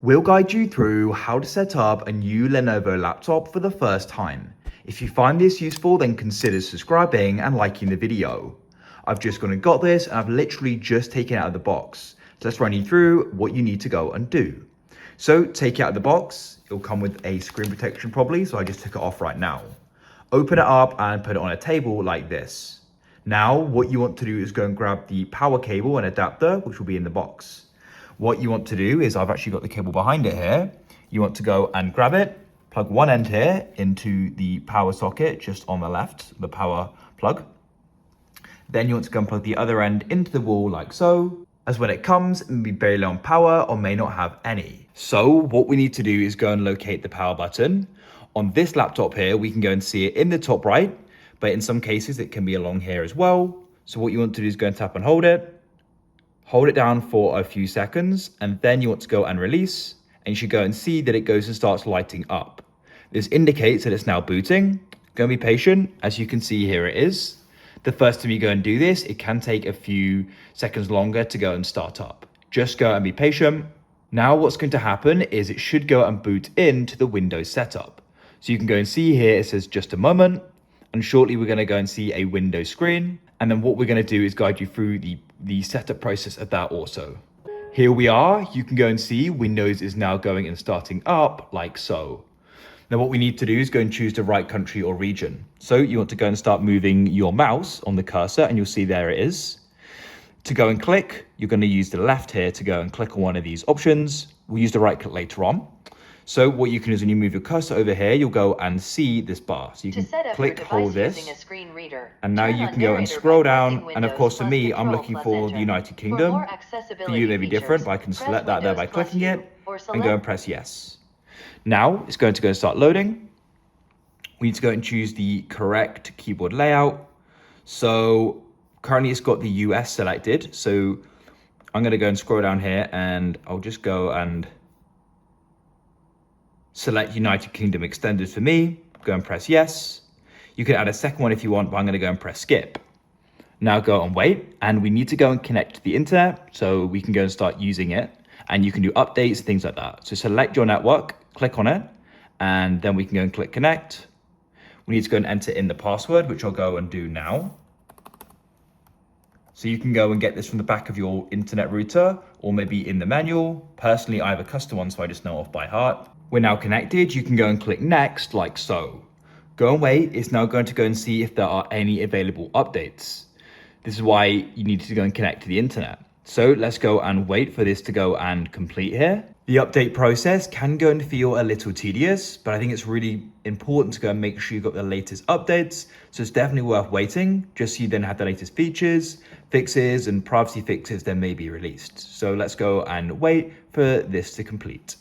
We'll guide you through how to set up a new Lenovo laptop for the first time. If you find this useful, then consider subscribing and liking the video. I've just gone and got this and I've literally just taken it out of the box. So let's run you through what you need to go and do. So take it out of the box. It'll come with a screen protection probably, so I just took it off right now. Open it up and put it on a table like this. Now what you want to do is go and grab the power cable and adapter, which will be in the box. What you want to do is, I've actually got the cable behind it here. You want to go and grab it, plug one end here into the power socket just on the left, the power plug. Then you want to go and plug the other end into the wall like so, as when it comes, it may be very low on power or may not have any. So what we need to do is go and locate the power button. On this laptop here, we can go and see it in the top right, but in some cases it can be along here as well. So what you want to do is go and tap and hold it down for a few seconds, and then you want to go and release, and you should go and see that it goes and starts lighting up. This indicates that it's now booting. Go and be patient. As you can see here, it is. The first time you go and do this, it can take a few seconds longer to go and start up. Just go and be patient. Now what's going to happen is it should go and boot into the Windows setup. So you can go and see here, it says just a moment, and shortly we're going to go and see a Windows screen. And then what we're going to do is guide you through the setup process of that also. Here we are. You can go and see Windows is now going and starting up like so. Now what we need to do is go and choose the right country or region. So you want to go and start moving your mouse on the cursor, and you'll see there it is. To go and click, you're going to use the left here to go and click on one of these options. We'll use the right click later on. So what you can do is when you move your cursor over here, you'll go and see this bar. So you can click, hold this, and now you can go and scroll down. And of course for me, I'm looking for the United Kingdom. For you, it may be different, but I can select that there by clicking it and go and press yes. Now it's going to go and start loading. We need to go and choose the correct keyboard layout. So currently it's got the US selected. So I'm going to go and scroll down here, and I'll just go and select United Kingdom extended for me, go and press yes. You can add a second one if you want, but I'm going to go and press skip. Now go and wait, and we need to go and connect to the internet so we can go and start using it, and you can do updates, things like that. So select your network, click on it, and then we can go and click connect. We need to go and enter in the password, which I'll go and do now. So you can go and get this from the back of your internet router or maybe in the manual. Personally, I have a custom one, so I just know off by heart. We're now connected. You can go and click next like so. Go and wait. It's now going to go and see if there are any available updates. This is why you need to go and connect to the internet. So let's go and wait for this to go and complete here. The update process can go and feel a little tedious, but I think it's really important to go and make sure you've got the latest updates. So it's definitely worth waiting, just so you then have the latest features, fixes, and privacy fixes that may be released. So let's go and wait for this to complete.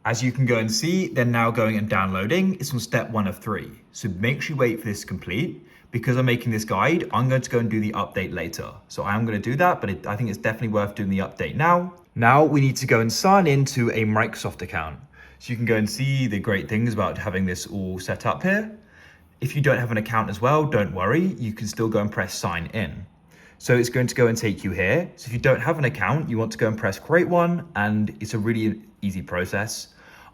As you can go and see, they're now going and downloading. It's on step 1 of 3. So make sure you wait for this to complete. Because I'm making this guide, I'm going to go and do the update later. So I am going to do that, but I think it's definitely worth doing the update now. Now we need to go and sign into a Microsoft account. So you can go and see the great things about having this all set up here. If you don't have an account as well, don't worry. You can still go and press sign in. So it's going to go and take you here. So if you don't have an account, you want to go and press create one, and it's a really easy process.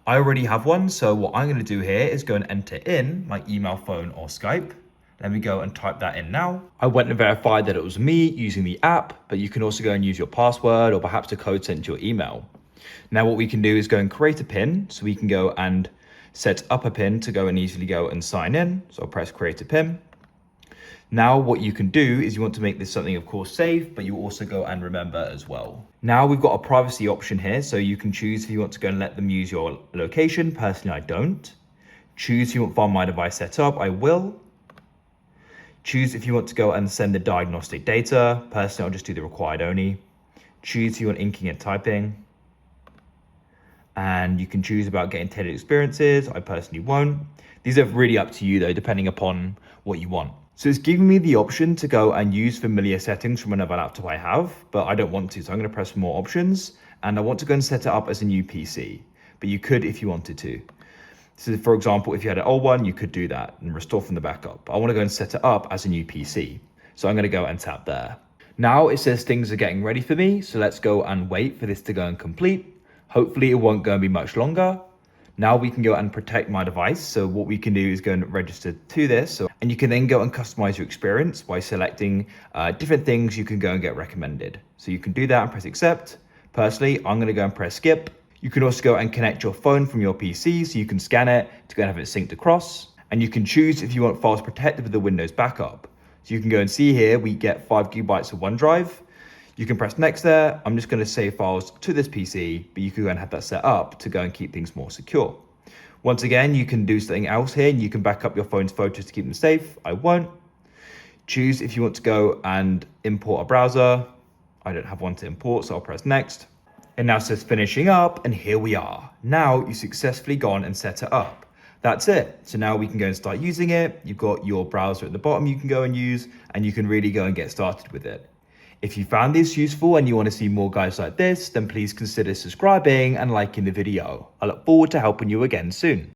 I already have one, so what I'm going to do here is go and enter in my email, phone, or Skype. Let me go and type that in now. I went and verified that it was me using the app, but you can also go and use your password or perhaps a code sent to your email. Now what we can do is go and create a PIN, so we can go and set up a PIN to go and easily go and sign in. So I'll press create a PIN. Now what you can do is you want to make this something of course safe, but you also go and remember as well. Now we've got a privacy option here, so you can choose if you want to go and let them use your location. Personally, I don't. Choose if you want Find My Device set up, I will. Choose if you want to go and send the diagnostic data. Personally, I'll just do the required only. Choose if you want inking and typing. And you can choose about getting tailored experiences. I personally won't. These are really up to you though, depending upon what you want. So it's giving me the option to go and use familiar settings from another laptop I have, but I don't want to. So I'm going to press more options, and I want to go and set it up as a new PC, but you could if you wanted to. So for example, if you had an old one, you could do that and restore from the backup. I want to go and set it up as a new PC. So I'm going to go and tap there. Now it says things are getting ready for me, so let's go and wait for this to go and complete. Hopefully it won't go and be much longer. Now we can go and protect my device. So what we can do is go and register to this. And you can then go and customize your experience by selecting different things you can go and get recommended. So you can do that and press accept. Personally, I'm gonna go and press skip. You can also go and connect your phone from your PC so you can scan it to go and have it synced across. And you can choose if you want files protected with the Windows backup. So you can go and see here, we get 5 gigabytes of OneDrive. You can press next there. I'm just going to save files to this PC, but you can go and have that set up to go and keep things more secure. Once again, you can do something else here and you can back up your phone's photos to keep them safe. I won't. Choose if you want to go and import a browser. I don't have one to import, so I'll press next. It now says finishing up, and here we are. Now you've successfully gone and set it up. That's it. So now we can go and start using it. You've got your browser at the bottom you can go and use, and you can really go and get started with it. If you found this useful and you want to see more guides like this, then please consider subscribing and liking the video. I look forward to helping you again soon.